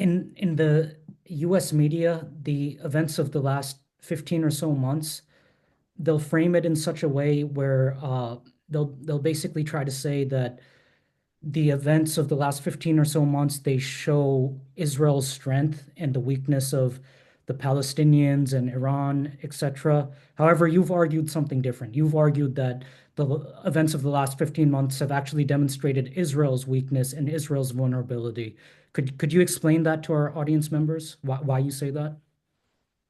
In the US media, the events of the last 15 or so months, they'll frame it in such a way where they'll basically try to say that the events of the last 15 or so months, they show Israel's strength and the weakness of the Palestinians and Iran, etc. However, you've argued something different. You've argued that the events of the last 15 months have actually demonstrated Israel's weakness and Israel's vulnerability. Could you explain that to our audience members? Why you say that?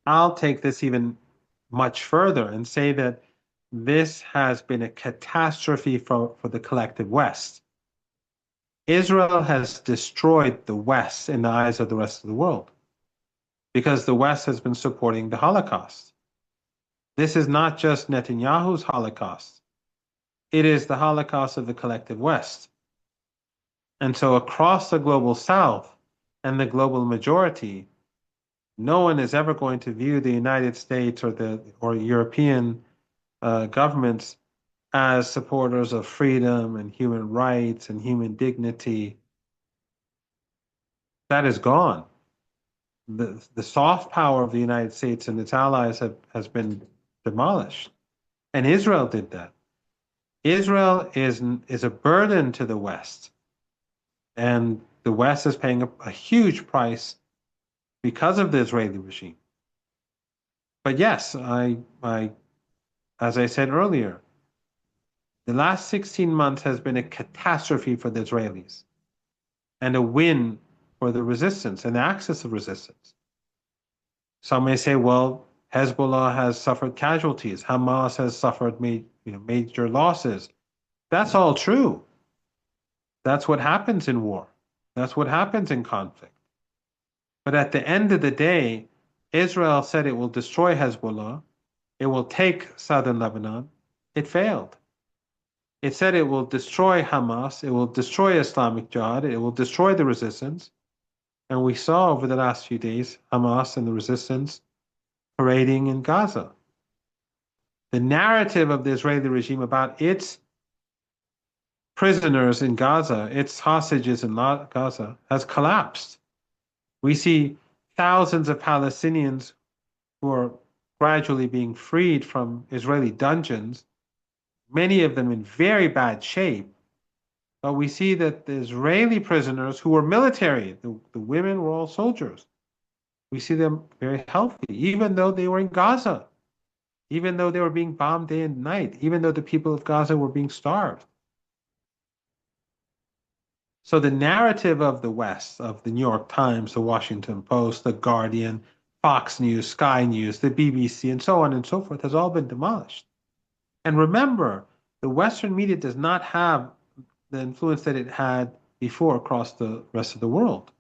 I'll take this even much further and say that this has been a catastrophe for the collective West. Israel has destroyed the West in the eyes of the rest of the world because the West has been supporting the Holocaust. This is not just Netanyahu's Holocaust, it is the Holocaust of the collective West. And so, across the global South and the global majority, no one is ever going to view the United States or European governments as supporters of freedom and human rights and human dignity. That is gone. The soft power of the United States and its allies has been demolished. And Israel did that. Israel is a burden to the West. And the West is paying a huge price because of the Israeli regime. But yes, as I said earlier, the last 16 months has been a catastrophe for the Israelis and a win for the resistance and the axis of resistance. Some may say, well, Hezbollah has suffered casualties, Hamas has suffered major losses. That's all true. That's what happens in war. That's what happens in conflict. But at the end of the day, Israel said it will destroy Hezbollah. It will take southern Lebanon. It failed. It said it will destroy Hamas. It will destroy Islamic Jihad. It will destroy the resistance. And we saw over the last few days Hamas and the resistance parading in Gaza. The narrative of the Israeli regime about its prisoners in Gaza, its hostages in Gaza, has collapsed. We see thousands of Palestinians who are gradually being freed from Israeli dungeons, many of them in very bad shape. But we see that the Israeli prisoners who were military, the women were all soldiers, we see them very healthy, even though they were in Gaza, even though they were being bombed day and night, even though the people of Gaza were being starved. So the narrative of the West, of the New York Times, the Washington Post, the Guardian, Fox News, Sky News, the BBC, and so on and so forth, has all been demolished. And remember, the Western media does not have the influence that it had before across the rest of the world.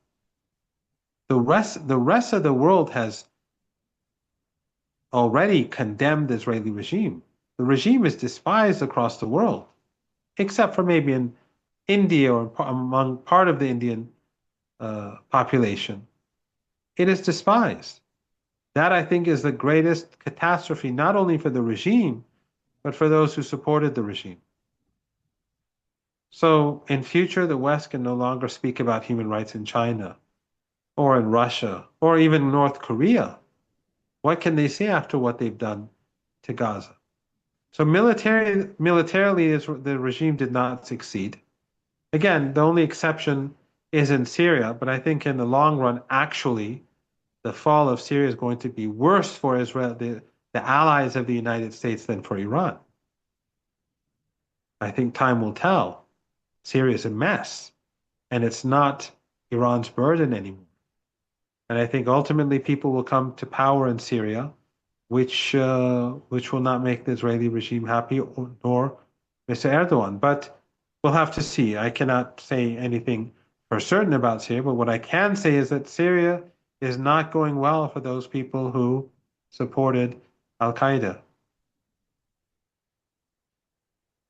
The rest of the world has already condemned the Israeli regime. The regime is despised across the world, except for maybe in India or among part of the Indian population. It is despised. That, I think, is the greatest catastrophe, not only for the regime, but for those who supported the regime. So in future, the West can no longer speak about human rights in China or in Russia or even North Korea. What can they say after what they've done to Gaza? So militarily, the regime did not succeed. Again, the only exception is in Syria, but I think in the long run, actually, the fall of Syria is going to be worse for Israel, the allies of the United States, than for Iran. I think time will tell. Syria is a mess, and it's not Iran's burden anymore. And I think ultimately people will come to power in Syria, which will not make the Israeli regime happy, nor Mr. Erdogan. But we'll have to see. I cannot say anything for certain about Syria, but what I can say is that Syria is not going well for those people who supported Al Qaeda.